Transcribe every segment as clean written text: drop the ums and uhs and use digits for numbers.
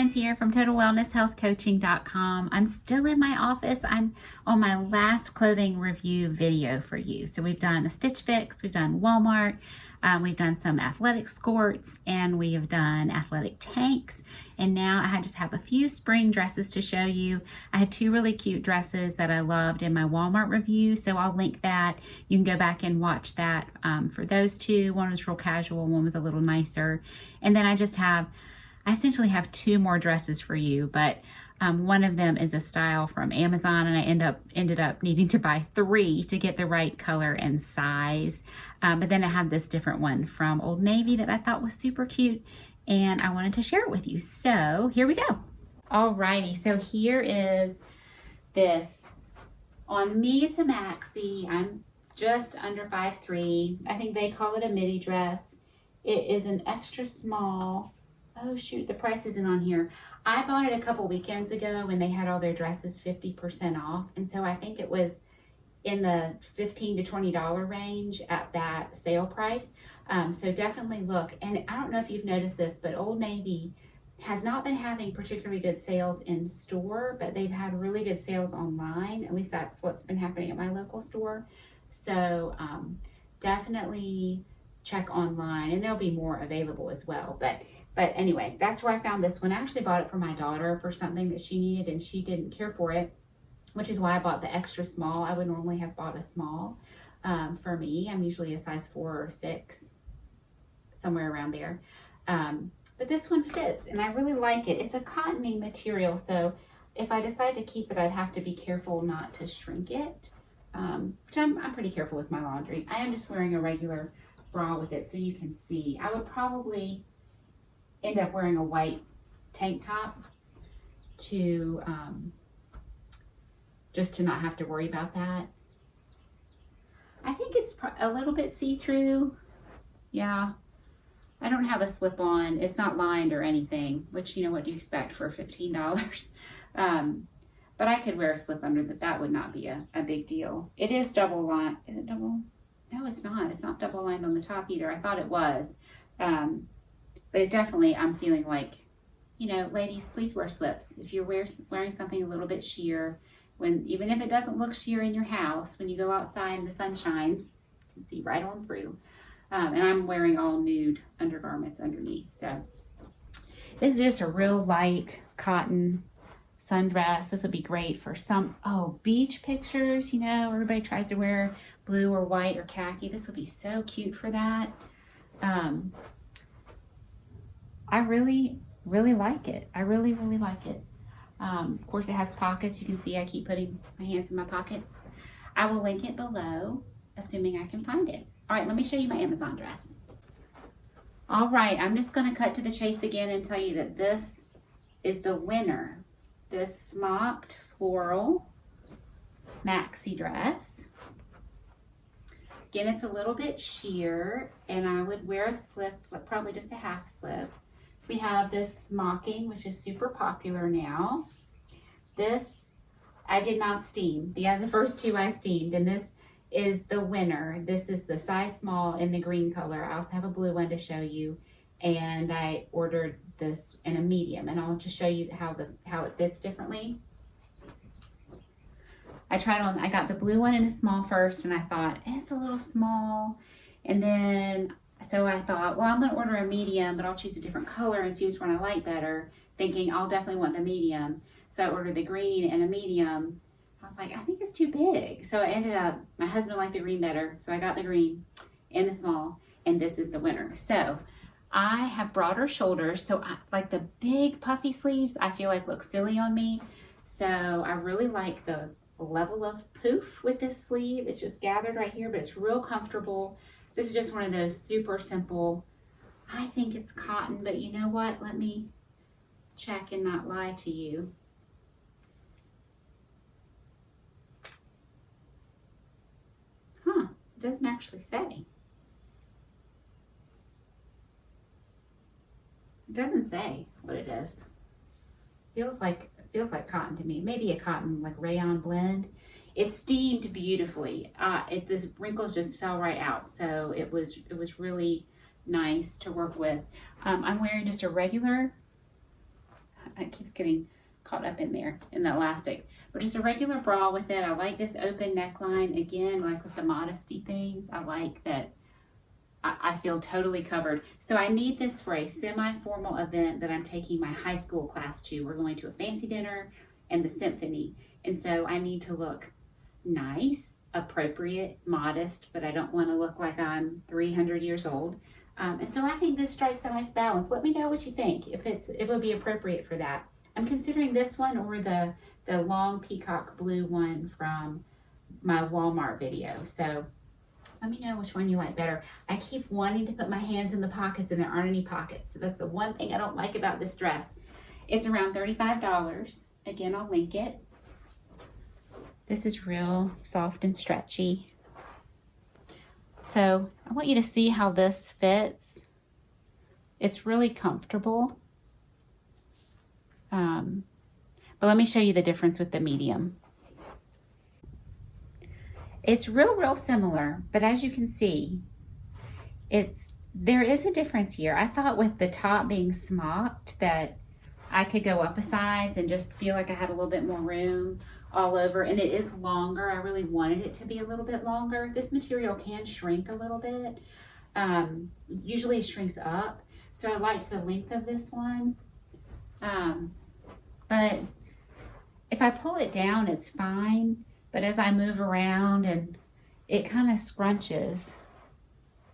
Friends here from TotalWellnessHealthCoaching.com. I'm still in my office. I'm on my last clothing review video for you. So we've done a Stitch Fix, we've done Walmart, we've done some athletic skirts, and we have done athletic tanks. And now I just have a few spring dresses to show you. I had two really cute dresses that I loved in my Walmart review, so I'll link that. You can go back and watch that for those two. One was real casual, one was a little nicer. And then I essentially have two more dresses for you, but one of them is a style from Amazon, and I ended up needing to buy three to get the right color and size. But then I have this different one from Old Navy that I thought was super cute, and I wanted to share it with you. So here we go. Alrighty, so here is this. On me, it's a maxi. I'm just under 5'3". I think they call it a midi dress. It is an extra small. Oh shoot, the price isn't on here. I bought it a couple weekends ago when they had all their dresses 50% off. And so I think it was in the $15 to $20 range at that sale price. So definitely look. And I don't know if you've noticed this, but Old Navy has not been having particularly good sales in store, but they've had really good sales online. At least that's what's been happening at my local store. So definitely check online, and there'll be more available as well. But anyway, that's where I found this one. I actually bought it for my daughter for something that she needed, and she didn't care for it, which is why I bought the extra small. I would normally have bought a small for me. I'm usually a size 4 or 6, somewhere around there. But this one fits, and I really like it. It's a cottony material, so if I decide to keep it, I'd have to be careful not to shrink it, which I'm pretty careful with my laundry. I am just wearing a regular bra with it so you can see. I would probably end up wearing a white tank top to just to not have to worry about that. I think it's a little bit see-through. Yeah, I don't have a slip-on. It's not lined or anything, which, you know, what do you expect for $15? But I could wear a slip under that. That would not be a big deal. It is double lined. Is it double? No, it's not. It's not double lined on the top either. I thought it was. But it definitely, I'm feeling like, you know, ladies, please wear slips. If you're wearing something a little bit sheer, even if it doesn't look sheer in your house, when you go outside and the sun shines, you can see right on through. And I'm wearing all nude undergarments underneath. So this is just a real light cotton sundress. This would be great for some, beach pictures. You know, everybody tries to wear blue or white or khaki. This would be so cute for that. I really, really like it. I really, really like it. Of course, it has pockets. You can see I keep putting my hands in my pockets. I will link it below, assuming I can find it. All right, let me show you my Amazon dress. All right, I'm just going to cut to the chase again and tell you that this is the winner. This Smocked Floral Maxi dress. Again, it's a little bit sheer, and I would wear a slip, probably just a half slip. We have this smocking, which is super popular now. This, I did not steam. The first two I steamed, and this is the winner. This is the size small in the green color. I also have a blue one to show you, and I ordered this in a medium, and I'll just show you how it fits differently. I got the blue one in a small first, and I thought, it's a little small, and then so I thought, well, I'm going to order a medium, but I'll choose a different color and see which one I like better, thinking I'll definitely want the medium. So I ordered the green and a medium. I was like, I think it's too big. So I ended up, my husband liked the green better, so I got the green in the small, and this is the winner. So I have broader shoulders, so like the big puffy sleeves, I feel like look silly on me. So I really like the level of poof with this sleeve. It's just gathered right here, but it's real comfortable. This is just one of those super simple, I think it's cotton, but you know what? Let me check and not lie to you. It doesn't actually say. It doesn't say what it is. Feels like cotton to me. Maybe a cotton like rayon blend. It steamed beautifully. The wrinkles just fell right out, so it was really nice to work with. I'm wearing just a regular it keeps getting caught up in there in the elastic. But just a regular bra with it. I like this open neckline. Again, like with the modesty things, I like that I feel totally covered. So I need this for a semi-formal event that I'm taking my high school class to. We're going to a fancy dinner and the symphony. And so I need to look nice, appropriate, modest, but I don't want to look like I'm 300 years old. And so I think this strikes a nice balance. Let me know what you think, if it would be appropriate for that. I'm considering this one or the long peacock blue one from my Walmart video. So let me know which one you like better. I keep wanting to put my hands in the pockets and there aren't any pockets. So that's the one thing I don't like about this dress. It's around $35. Again, I'll link it. This is real soft and stretchy. So I want you to see how this fits. It's really comfortable. But let me show you the difference with the medium. It's real similar, but as you can see, there is a difference here. I thought with the top being smocked that I could go up a size and just feel like I had a little bit more room all over, and it is longer. I really wanted it to be a little bit longer. This material can shrink a little bit. Usually it shrinks up, so I liked the length of this one. But if I pull it down, it's fine. But as I move around and it kind of scrunches,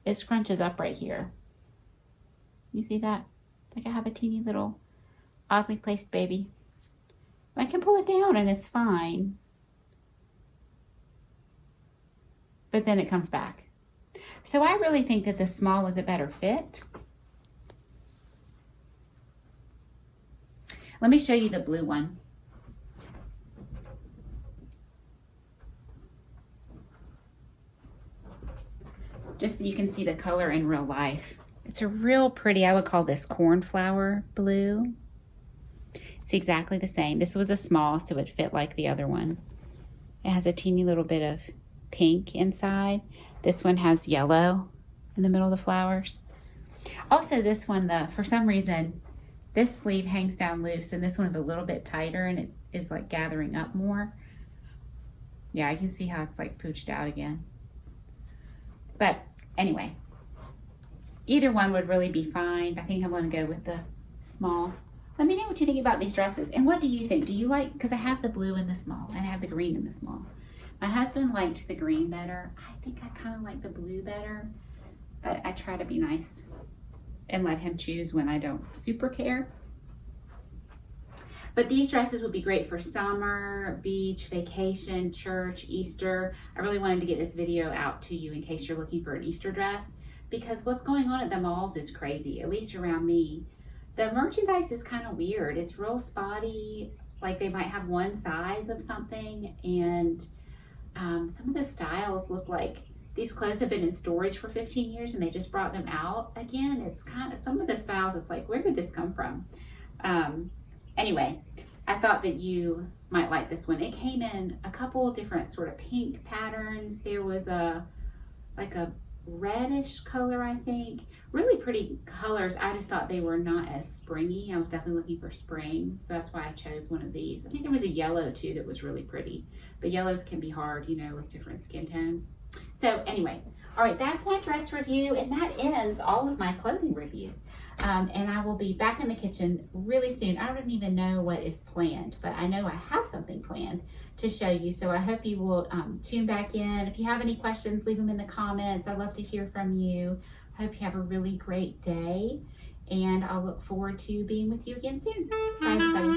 it scrunches up right here. You see that? It's like I have a teeny little oddly placed baby. I can pull it down and it's fine. But then it comes back. So I really think that the small is a better fit. Let me show you the blue one. Just so you can see the color in real life. It's a real pretty, I would call this cornflower blue. It's exactly the same. This was a small, so it fit like the other one. It has a teeny little bit of pink inside. This one has yellow in the middle of the flowers. Also this one, for some reason, this sleeve hangs down loose and this one is a little bit tighter and it is like gathering up more. Yeah, I can see how it's like pooched out again. But anyway, either one would really be fine. I think I'm going to go with the small. Let me know what you think about these dresses. And what do you think? Do you like, because I have the blue in the small and I have the green in the small. My husband liked the green better. I think I kind of like the blue better. But I try to be nice and let him choose when I don't super care. But these dresses would be great for summer, beach, vacation, church, Easter. I really wanted to get this video out to you in case you're looking for an Easter dress, because what's going on at the malls is crazy, at least around me. The merchandise is kind of weird. It's real spotty, like they might have one size of something, and some of the styles look like these clothes have been in storage for 15 years and they just brought them out again. It's kind of, some of the styles, it's like, where did this come from? Anyway, I thought that you might like this one. It came in a couple different sort of pink patterns. There was like a reddish color, I think. Really pretty colors. I just thought they were not as springy. I was definitely looking for spring, so that's why I chose one of these. I think there was a yellow too that was really pretty, but yellows can be hard, you know, with different skin tones. So anyway, all right, that's my dress review, and that ends all of my clothing reviews. And I will be back in the kitchen really soon. I don't even know what is planned, but I know I have something planned to show you. So I hope you will tune back in. If you have any questions, leave them in the comments. I'd love to hear from you. I hope you have a really great day, and I'll look forward to being with you again soon. Bye, everybody.